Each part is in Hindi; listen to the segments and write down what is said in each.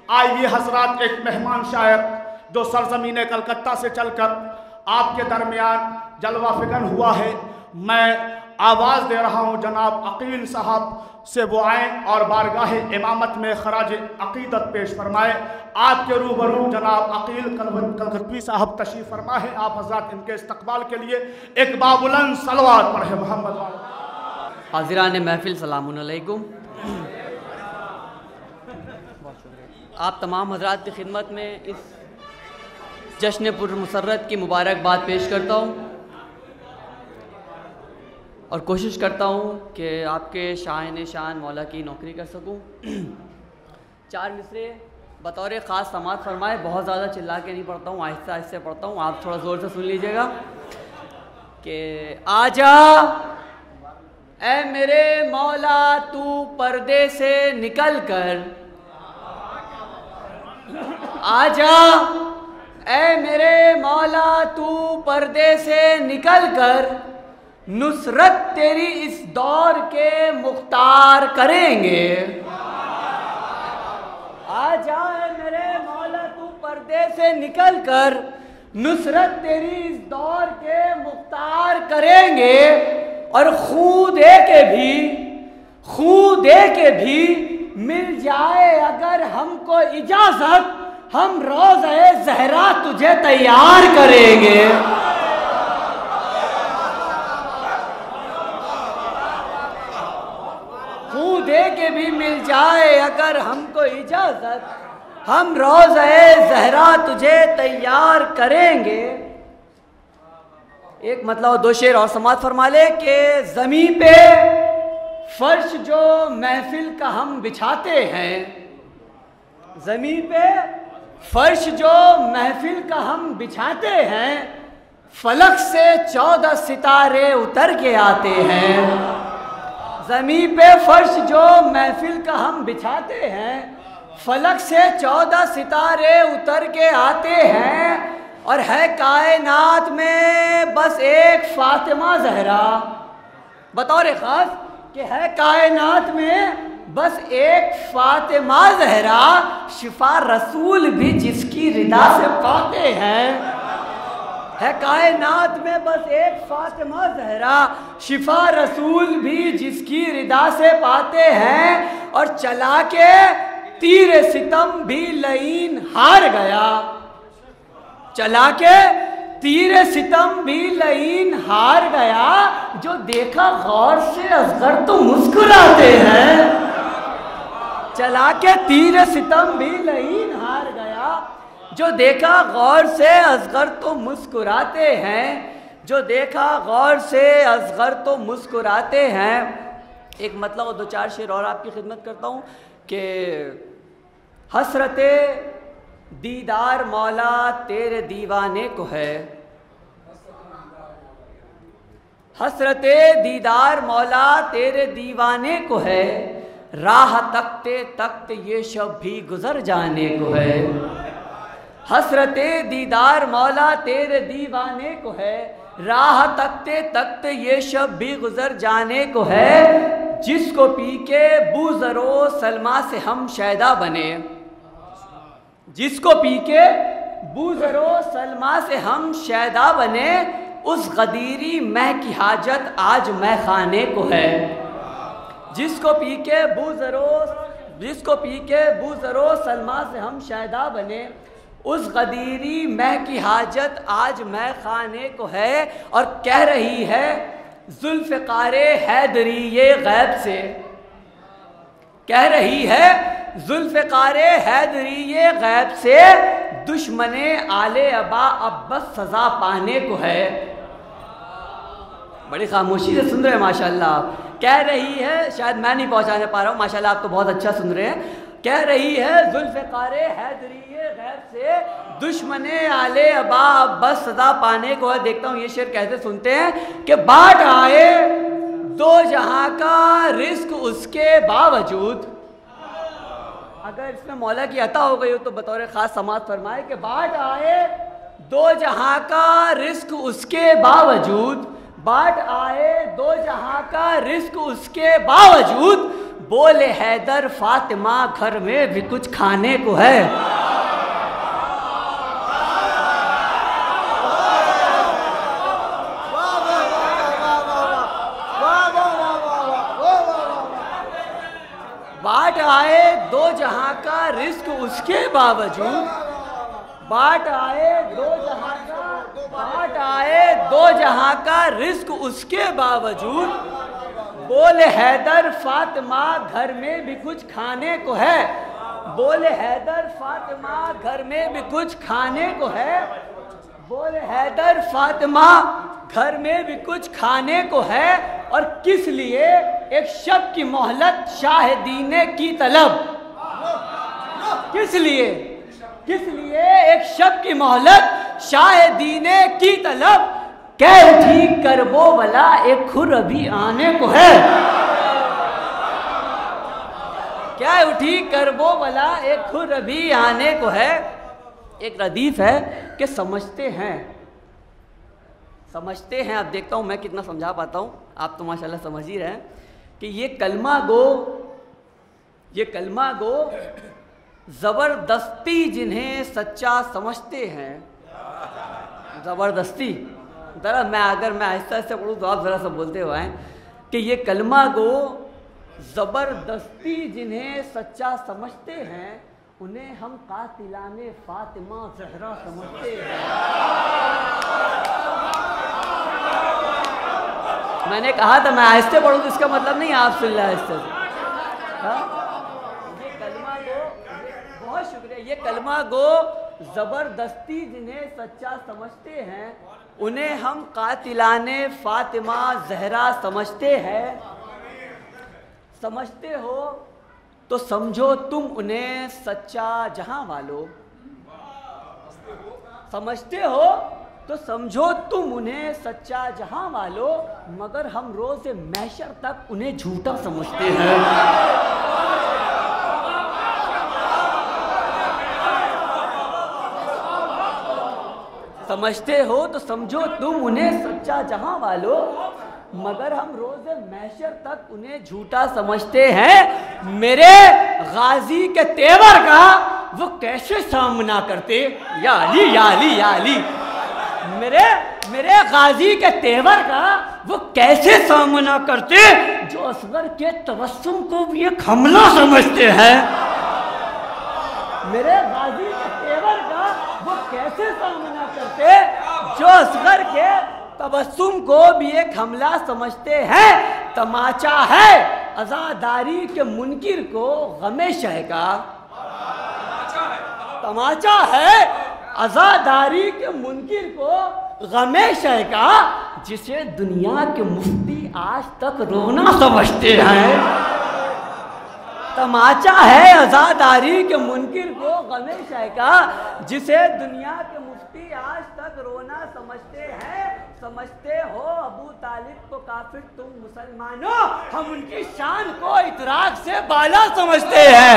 आइए हजरात, एक मेहमान शायर जो सरजमीन कलकत्ता से चलकर आपके दरमियान जलवा फिगन हुआ है, मैं आवाज़ दे रहा हूँ जनाब अकील साहब से वो आएँ और बारगाह इमामत में खराज अकीदत पेश फरमाए। आपके रूबरू जनाब अकील कलकत्ती साहब तशरीफ़ फरमा है। आप हजरात इनके इस्तकबाल के लिए एक बाबुलंद सलवात पढ़े मोहम्मद। हाज़िरान महफिल सलामुन अलैकुम। आप तमाम हजरात की खिदमत में इस जश्न पुरमसरत की मुबारकबाद पेश करता हूँ और कोशिश करता हूँ कि आपके शान शान मौला की नौकरी कर सकूँ। 4 मिसरे बतौर ख़ास समात फरमाए, बहुत ज़्यादा चिल्ला के नहीं पढ़ता हूँ, आहिस्ते आहिस्ते पढ़ता हूँ, आप थोड़ा ज़ोर से सुन लीजिएगा कि आजा ऐ मेरे मौला तू पर्दे से निकल कर, आजा ऐ मेरे मौला तू पर्दे से निकल कर, नुसरत तेरी इस दौर के मुख्तार करेंगे। आजा ऐ मेरे मौला तू पर्दे से निकल कर, नुसरत तेरी इस दौर के मुख्तार करेंगे। और खून दे के भी मिल जाए अगर हमको इजाजत, हम रोज़े ज़हरा तुझे तैयार करेंगे। खून दे के भी मिल जाए अगर हमको इजाजत, हम रोज़े ज़हरा तुझे तैयार करेंगे। एक मतलब 2 शेर और समात फरमा ले कि ज़मीं पे फर्श जो महफिल का हम बिछाते हैं, ज़मीं पे फर्श जो महफिल का हम बिछाते हैं, फलक से 14 सितारे उतर के आते हैं। ज़मीं पे फर्श जो महफिल का हम बिछाते हैं, फलक से 14 सितारे उतर के आते हैं। और है कायनात में बस एक फातिमा ज़हरा, बतौर ख़ास कि है कायनात में बस एक फातिमा ज़हरा, शिफा रसूल भी जिसकी रिदा से पाते हैं। है कायनात में बस एक फातिमा ज़हरा, शिफा रसूल भी जिसकी रिदा से पाते हैं। और चला के तीर सितम भी लईन हार गया, चला के तीर सितम भी लईन हार गया। जो देखा गौर से असगर तो मुस्कुराते हैं, चला के तीर सितम भी लईन हार गया। जो देखा गौर से असगर तो मुस्कुराते हैं, जो देखा गौर से असगर तो मुस्कुराते हैं। एक मतलब और 2-4 शेर और आपकी खिदमत करता हूँ कि हसरते दीदार मौला तेरे दीवाने को है, हसरते दीदार मौला तेरे दीवाने को है। राह तकते तकते ये शब भी गुजर जाने को है, हसरते दीदार मौला तेरे दीवाने को है। राह तकते तकते ये शब भी गुजर जाने को है। जिसको पी के बूज़रो सलमा से हम शैदा बने, जिसको पी के बूज़रो सलमा से हम शैदा बने, उस गदीरी मह की हाजत आज मैं खाने को है। जिसको पी के बूज़रो सलमा से हम शैदा बने, उस गदीरी मह की हाजत आज मैं खाने को है। और कह रही है ज़ुल्फ़िकारे हैदरी ये गैब से, कह रही है ज़ुल्फ़िकारे हैदरी ये गैब से, दुश्मने आले अबा अब बस सज़ा पाने को है। बड़ी खामोशी से सुन रहे हैं माशाल्लाह आप। कह रही है, शायद मैं नहीं पहुंचाने पा रहा हूँ, माशाल्लाह आप तो बहुत अच्छा सुन रहे हैं। कह रही है ज़ुल्फ़िकारे हैदरी ये गैब से, दुश्मने आले अबा अब बस सज़ा पाने को है। देखता हूँ ये शेर कैसे सुनते हैं कि बाट आए दो जहां का रिस्क उसके बावजूद। अगर इसमें मौला की अता हो गई हो तो बतौर ख़ास समात फरमाए कि बाट आए दो जहां का रिस्क उसके बावजूद, बाट आए दो जहां का रिस्क उसके बावजूद, बोले हैदर फातिमा घर में भी कुछ खाने को है। बाट आए दो जहां का रिस्क उसके बावजूद, बाट आए दो जहां का, बाट आए दो जहां का रिस्क उसके बावजूद, बोले हैदर फातिमा घर में भी कुछ खाने को है। बोले हैदर फातिमा घर में भी कुछ खाने को है। बोले हैदर फातिमा घर में भी कुछ खाने को है। और किस लिए एक शब की मोहलत शाहिदीने की तलब, किस लिए, किस लिए एक शब की मोहलत शाहिदीने की तलब, कह ठीक कर वो भला एक खुर अभी आने को है। क्या उठी कर वो भला एक खुर अभी आने को है। एक रदीफ है कि समझते हैं, समझते हैं। अब देखता हूँ मैं कितना समझा पाता हूँ, आप तो माशाल्लाह समझ ही रहे हैं कि ये कलमा गो ज़बरदस्ती जिन्हें सच्चा समझते हैं, ज़बरदस्ती। ज़रा मैं आहिस्ता आहिस्ता पढ़ूँ तो आप ज़रा सा बोलते हुए हैं कि ये कलमा गो ज़बरदस्ती जिन्हें सच्चा समझते हैं, उन्हें हम कातिलाने फातिमा ज़हरा समझते हैं। मैंने कहा था मैं आहिस्ते पढ़ूँ तो इसका मतलब नहीं आप सुन रहे आहिस्ते से। ये कलमा गो, बहुत शुक्रिया, ये कलमा गो ज़बरदस्ती जिन्हें सच्चा समझते हैं, उन्हें हम कातिलाने फातिमा ज़हरा समझते हैं। समझते हो तो समझो तुम उन्हें सच्चा जहां वालों, समझते हो तो समझो तुम उन्हें सच्चा जहां वालों, मगर हम रोज़े महशर तक उन्हें झूठा समझते हैं। समझते हो तो समझो तुम उन्हें सच्चा जहां वालों, मगर हम रोज़े महशर तक उन्हें झूठा समझते हैं। मेरे गाजी के तेवर का वो कैसे सामना करते, या अली या अली या अली। मेरे गाजी के तेवर का वो कैसे सामना करते, जो असगर के तबस्सुम को भी एक हमला समझते हैं। मेरे गाजी के तेवर का वो कैसे सामना करते, जो असगर के तबस्सुम को भी एक हमला समझते हैं। तमाचा है अज़ादारी के मुनकिर को गमे शह का, तमाचा है अज़ादारी के मुनकिर को गमे शह का, जिसे दुनिया के मुफ्ती आज तक रोना समझते हैं। तमाचा है अज़ादारी के मुनकिर को गमे शह का, जिसे दुनिया के मुफ्ती आज तक रोना समझते हैं। समझते हो अबू तालिब को काफिर तुम मुसलमानों, हम उनकी शान को इतराक से बाला समझते हैं।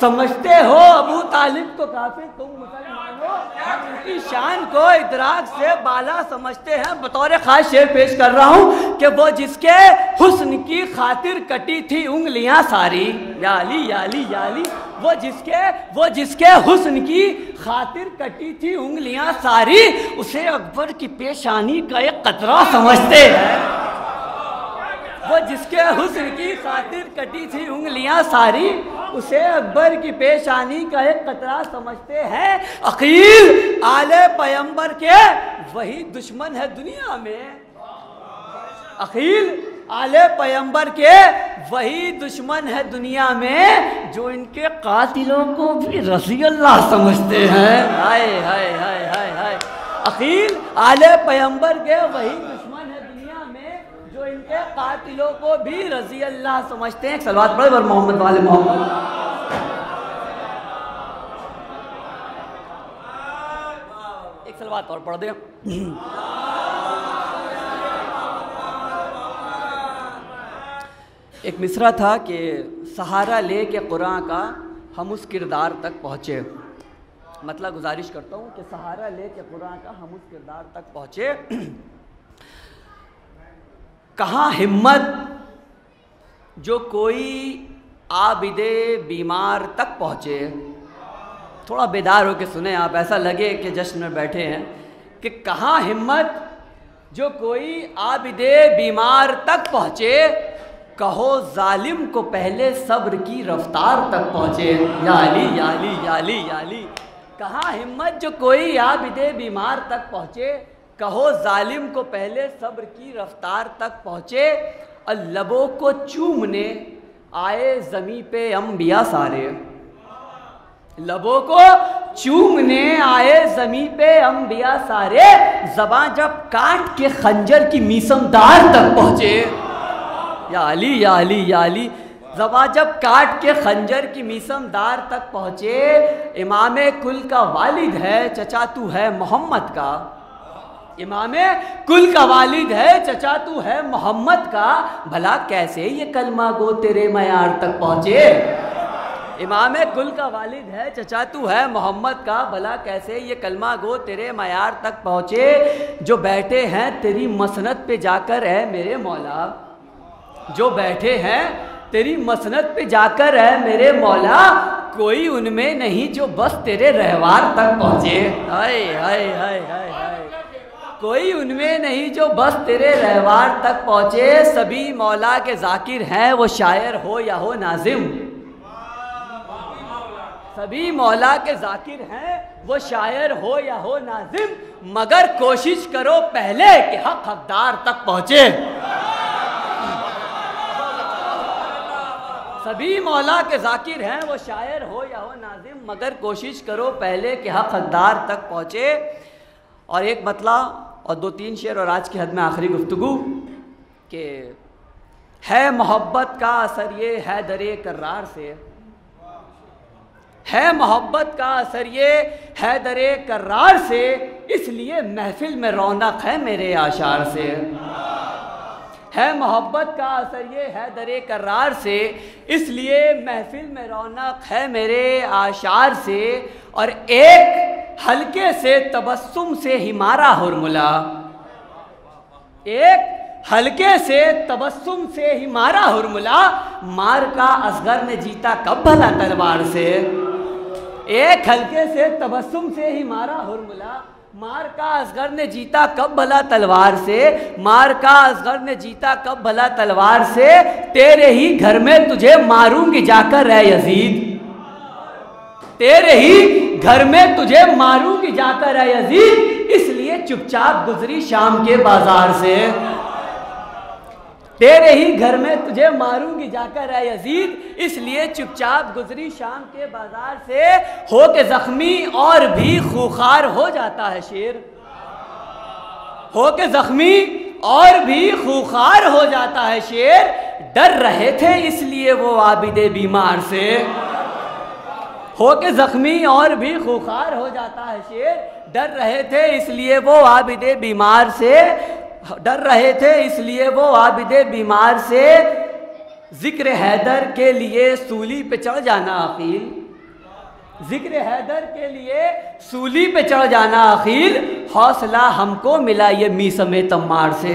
समझते हो अबू तालिब को काफिर तुम मुसलमानों, हम उनकी शान को इतराक से बाला समझते हैं। बतौर खास शेर पेश कर रहा हूँ कि वो जिसके हुस्न की खातिर कटी थी उंगलियां सारी, या अली या अली या अली। वो जिसके हुस्न की खातिर कटी थी उंगलियां सारी, उसे अकबर की पेशानी का एक कतरा समझते हैं। वो जिसके हुस्न की खातिर कटी थी उंगलियां सारी, उसे अकबर की पेशानी का एक कतरा समझते हैं। अकील आले पैगंबर के वही दुश्मन है दुनिया में, अकील आले पैगंबर के वही दुश्मन है दुनिया में, जो इनके कातिलों को भी रज़ी अल्लाह समझते हैं। हाय हाय हाय हाय हाय। अकील आले पैगंबर के वही दुश्मन है दुनिया में, जो इनके कातिलों को भी रज़ी अल्लाह समझते हैं। सलवात पढ़े बर मोहम्मद वाले मोहम्मद। एक सलवात और पढ़ दे। एक मिसरा था कि सहारा ले के कुरान का हम उस किरदार तक पहुँचे। मतलब गुजारिश करता हूँ कि सहारा ले के कुरान का हम उस किरदार तक पहुँचे। कहाँ हिम्मत जो कोई आबिदे बीमार तक पहुँचे। थोड़ा बेदार होकर सुने आप, ऐसा लगे कि जश्न में बैठे हैं। कि कहाँ हिम्मत जो कोई आबिदे बीमार तक पहुँचे, कहो जालिम को पहले सब्र की रफ्तार तक पहुँचे। या अली या अली या अली या अली। कहाँ हिम्मत जो कोई आबिदे बीमार तक पहुँचे, कहो जालिम को पहले सब्र की रफ्तार तक पहुँचे। और लबों को चूमने आए ज़मीं पे अंबिया सारे, लबों को चूमने आए ज़मीं पे अंबिया सारे। ज़बां जब काट के खंजर की मीसमदार तक पहुँचे। या अली या अली या अली। ज़बां जब काट के खंजर की मीसमदार तक पहुँचे। इमामे कुल का वालिद है चचा तू है मोहम्मद का, इमामे कुल का वालिद है चचा तू है मोहम्मद का। भला कैसे ये कलमा गो तेरे मयार तक पहुँचे। इमामे कुल का वालिद है चचा तू है मोहम्मद का, भला कैसे ये कलमा गो तेरे मयार तक पहुँचे। जो बैठे हैं तेरी मसनद पे जाकर है मेरे मौला, जो बैठे हैं तेरी मसनद पे जाकर है मेरे मौला। कोई उनमें नहीं जो बस तेरे रहवार तक पहुँचे। हाय हाय हाय हाय हाय। कोई उनमें नहीं जो बस तेरे रहवार तक पहुँचे। सभी मौला के जाकिर हैं वो शायर हो या हो नाजिम, सभी मौला के जाकिर हैं वो शायर हो या हो नाजिम। मगर कोशिश करो पहले कि हक हकदार तक पहुँचे। सभी मौला के जाकिर हैं वो शायर हो या हो नाजिम, मगर कोशिश करो पहले कि हक हकदार तक पहुँचे। और एक मतला और 2-3 शेर और आज की हद में आखिरी गुफ्तगू कि है मोहब्बत का असर ये हैदरे कर्रार से, है मोहब्बत का असर ये हैदरे कर्रार से। इसलिए महफिल में रौनक है मेरे आशार से, है मोहब्बत का असर ये हैदरे कर्रार से। इसलिए महफिल में रौनक है मेरे आशार से। और एक हल्के से तबस्सुम से ही मारा हुरमुला, एक हल्के से तबस्सुम से ही मारा हुरमुला। मार का असगर ने जीता कब भला तलवार से। एक हल्के से तबस्सुम से ही मारा हुरमुला। मार का असगर ने जीता कब भला तलवार से, मार का असगर ने जीता कब भला तलवार से। तेरे ही घर में तुझे मारूंगी जाकर है यजीद, तेरे ही घर में तुझे मारूंगी जाकर है यजीद। इसलिए चुपचाप गुजरी शाम के बाजार से, तेरे ही घर में तुझे मारूंगी जाकर है यजीद। इसलिए चुपचाप गुजरी शाम के बाजार से। हो के जख्मी और भी खूंखार हो जाता है शेर, हो के जख्मी और भी खूंखार हो जाता है शेर। डर रहे थे इसलिए वो आबिदे बीमार से, हो के जख्मी और भी खूंखार हो जाता है शेर। डर रहे थे इसलिए वो आबिदे बीमार से, डर रहे थे इसलिए वो आबिदे बीमार से। जिक्र हैदर के लिए सूली पे चढ़ जाना अकील, जिक्र हैदर के लिए सूली पे चढ़ जाना अकील। हौसला हमको मिला ये मीसमे तम्मार से,